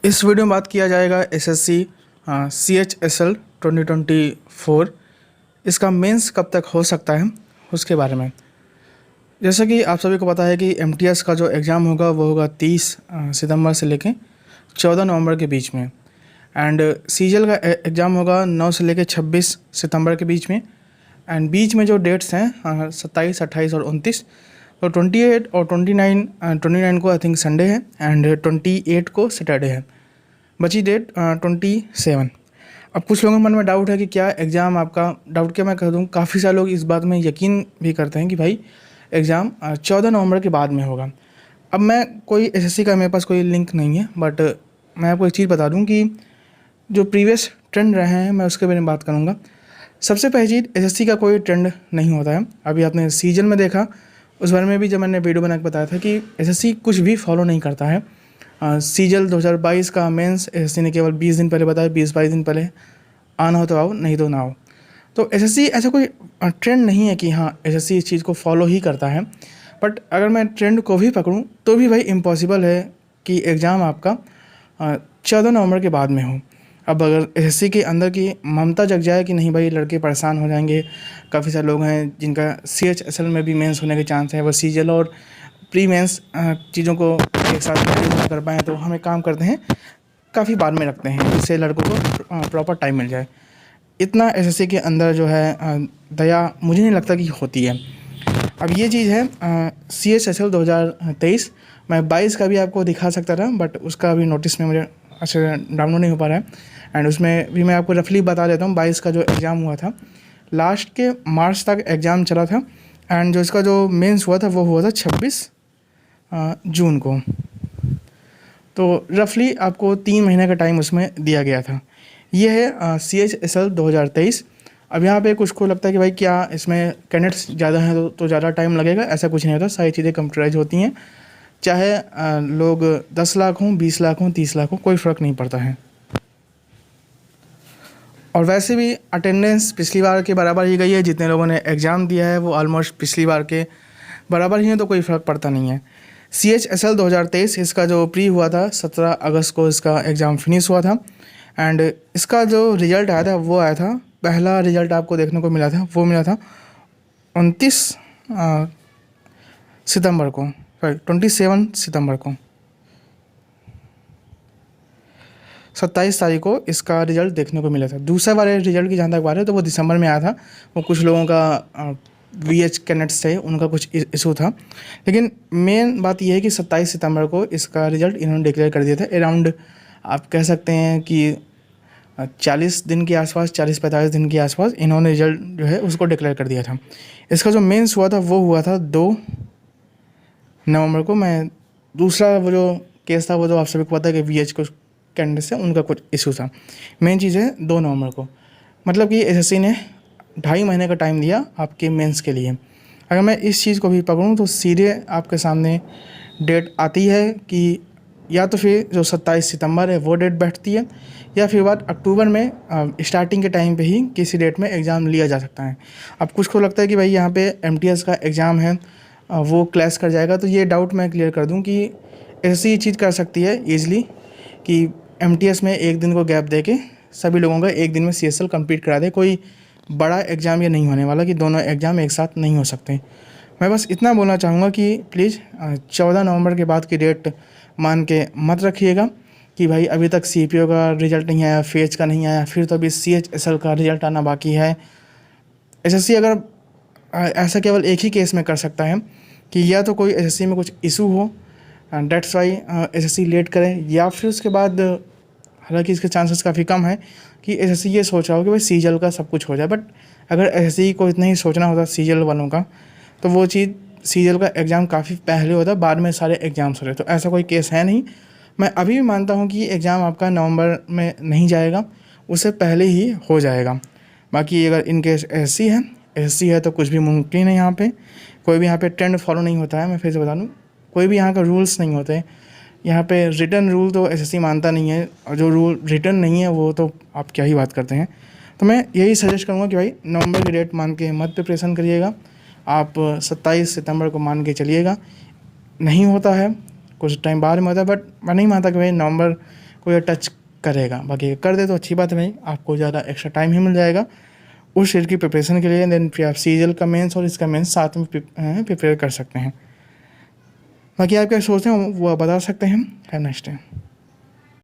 इस वीडियो में बात किया जाएगा एसएससी CHSL 2024 इसका मेंस कब तक हो सकता है उसके बारे में। जैसा कि आप सभी को पता है कि एमटीएस का जो एग्ज़ाम होगा वो होगा 30 सितंबर से लेके 14 नवंबर के बीच में। एंड सीजीएल का एग्ज़ाम होगा 9 से लेके 26 सितंबर के बीच में। एंड बीच में जो डेट्स हैं 27, 28 और 29, तो 28 और 29 को आई थिंक संडे है एंड 28 को सैटरडे है। बची डेट 27। अब कुछ लोगों के मन में डाउट है कि क्या एग्ज़ाम आपका, डाउट क्या मैं कह दूँ, काफ़ी सारे लोग इस बात में यकीन भी करते हैं कि भाई एग्ज़ाम 14 नवंबर के बाद में होगा। अब मैं कोई एसएससी का मेरे पास कोई लिंक नहीं है, बट मैं आपको एक चीज़ बता दूं कि जो प्रीवियस ट्रेंड रहे हैं मैं उसके बारे में बात करूंगा। सबसे पहली चीज़, एसएससी का कोई ट्रेंड नहीं होता है। अभी आपने सीजन में देखा, उस बारे में भी जब मैंने वीडियो बना के बताया था कि एसएससी कुछ भी फॉलो नहीं करता है। सीजीएल 2022 का मेंस एसएससी ने केवल 20 दिन पहले बताया, 20-22 दिन पहले आना हो तो आओ, नहीं तो ना आओ। तो एसएससी ऐसा कोई ट्रेंड नहीं है कि हाँ एसएससी इस चीज़ को फॉलो ही करता है। बट अगर मैं ट्रेंड को भी पकड़ूं तो भी भाई इम्पॉसिबल है कि एग्ज़ाम आपका 14 नवंबर के बाद में हो। अब अगर एसएससी के अंदर की ममता जग जाए कि नहीं भाई लड़के परेशान हो जाएंगे, काफ़ी सारे लोग हैं जिनका CHSL में भी मेंस होने के चांस है, वो सीजीएल और प्री मेंस चीज़ों को एक साथ नहीं कर पाएँ, तो हम एक काम करते हैं काफ़ी बाद में रखते हैं जिससे लड़कों को प्रॉपर टाइम मिल जाए। इतना एसएससी के अंदर जो है दया मुझे नहीं लगता कि होती है। अब ये चीज़ है CHSL 2023, मैं 22 का भी आपको दिखा सकता था, बट उसका भी नोटिस में मुझे अच्छे डाउनलोड नहीं हो पा रहा है। एंड उसमें भी मैं आपको रफली बता देता हूँ। 22 का जो एग्ज़ाम हुआ था, लास्ट के मार्च तक एग्ज़ाम चला था। एंड जो इसका जो मेंस हुआ था वो हुआ था 26 जून को। तो रफली आपको 3 महीने का टाइम उसमें दिया गया था। ये है CHSL 2023। अब यहाँ पे कुछ को लगता है कि भाई क्या इसमें कैंडिडेट्स ज़्यादा हैं तो ज़्यादा टाइम लगेगा। ऐसा कुछ नहीं होता, सारी चीज़ें कंप्यूटराइज होती हैं। चाहे लोग 10 लाख हों, 20 लाख हों, 30 लाख हों, कोई फ़र्क नहीं पड़ता है। और वैसे भी अटेंडेंस पिछली बार के बराबर ही गई है। जितने लोगों ने एग्ज़ाम दिया है वो ऑलमोस्ट पिछली बार के बराबर ही है, तो कोई फ़र्क पड़ता नहीं है। CHSL 2023 इसका जो प्री हुआ था 17 अगस्त को इसका एग्ज़ाम फिनिश हुआ था। एंड इसका जो रिज़ल्ट आया था वो आया था, पहला रिज़ल्ट आपको देखने को मिला था वो मिला था 29 सितंबर को, सॉरी 27 सितंबर को। 27 तारीख को इसका रिज़ल्ट देखने को मिला था। दूसरा वाले रिज़ल्ट की जहाँ तक बात है तो वो दिसंबर में आया था। वो कुछ लोगों का VH कैंडिडेट्स थे, उनका कुछ इशू था। लेकिन मेन बात यह है कि 27 सितंबर को इसका रिज़ल्ट इन्होंने डिक्लेयर कर दिया था। अराउंड आप कह सकते हैं कि 40 दिन के आसपास, 40-45 दिन के आसपास इन्होंने रिज़ल्ट जो है उसको डिक्लेयर कर दिया था। इसका जो मेंस हुआ था वो हुआ था 2 नवंबर को। मैं दूसरा वो जो केस था वो तो आप सभी को पता है कि VH को कैंडिडेट्स है, उनका कुछ इशू था। मेन चीज़ है 2 नवंबर को, मतलब कि एसएससी ने 2.5 महीने का टाइम दिया आपके मेंस के लिए। अगर मैं इस चीज़ को भी पकड़ूँ तो सीधे आपके सामने डेट आती है कि या तो फिर जो 27 सितंबर है वो डेट बैठती है, या फिर बाद अक्टूबर में स्टार्टिंग के टाइम पे ही किसी डेट में एग्ज़ाम लिया जा सकता है। अब कुछ को लगता है कि भाई यहाँ पे एमटीएस का एग्ज़ाम है वो क्लैश कर जाएगा, तो ये डाउट मैं क्लियर कर दूँ कि ऐसी चीज़ कर सकती है ईज़िली कि एमटीएस में एक दिन को गैप दे के सभी लोगों का एक दिन में CSL कंप्लीट करा दे। कोई बड़ा एग्ज़ाम ये नहीं होने वाला कि दोनों एग्ज़ाम एक साथ नहीं हो सकते। मैं बस इतना बोलना चाहूँगा कि प्लीज़ 14 नवंबर के बाद की डेट मान के मत रखिएगा कि भाई अभी तक CPO का रिज़ल्ट नहीं आया, फेज का नहीं आया, फिर तो अभी CHSL का रिज़ल्ट आना बाकी है। एसएससी अगर ऐसा केवल एक ही केस में कर सकता है कि या तो कोई एसएससी में कुछ इशू हो, डेट्स वाई एसएससी लेट करे, या फिर उसके बाद, हालांकि इसके चांसेस काफ़ी कम है कि एसएससी ये सोच रहा हो कि भाई सीजीएल का सब कुछ हो जाए। बट अगर एसएससी को इतना ही सोचना होता सीजीएल वालों का, तो वो चीज़ सीजीएल का एग्ज़ाम काफ़ी पहले होता, बाद में सारे एग्ज़ाम्स हो रहे। तो ऐसा कोई केस है नहीं। मैं अभी भी मानता हूँ कि एग्ज़ाम आपका नवंबर में नहीं जाएगा, उससे पहले ही हो जाएगा। बाकी अगर इन केस एसएससी है तो कुछ भी मुमकिन है। यहाँ पे कोई भी यहाँ पे ट्रेंड फॉलो नहीं होता है। मैं फिर से बता दूँ, कोई भी यहाँ का रूल्स नहीं होते। यहाँ पे रिटर्न रूल तो एसएससी मानता नहीं है, और जो रूल रिटर्न नहीं है वो तो आप क्या ही बात करते हैं। तो मैं यही सजेस्ट करूँगा कि भाई नवंबर की डेट मान के मत प्रिपरेशन करिएगा। आप 27 सितंबर को मान के चलिएगा। नहीं होता है, कुछ टाइम बाद में होता है, बट मैं नहीं मानता कि भाई नवंबर कोई टच करेगा। बाकी कर दे तो अच्छी बात नहीं, आपको ज़्यादा एक्स्ट्रा टाइम ही मिल जाएगा उस चीज़ की प्रिपरेशन के लिए। देन फिर आप CGL का मेंस और इसका मेंस साथ में प्रिपेयर कर सकते हैं। बाकी आप क्या सोचते हैं वो बता सकते हैं। Have nice day.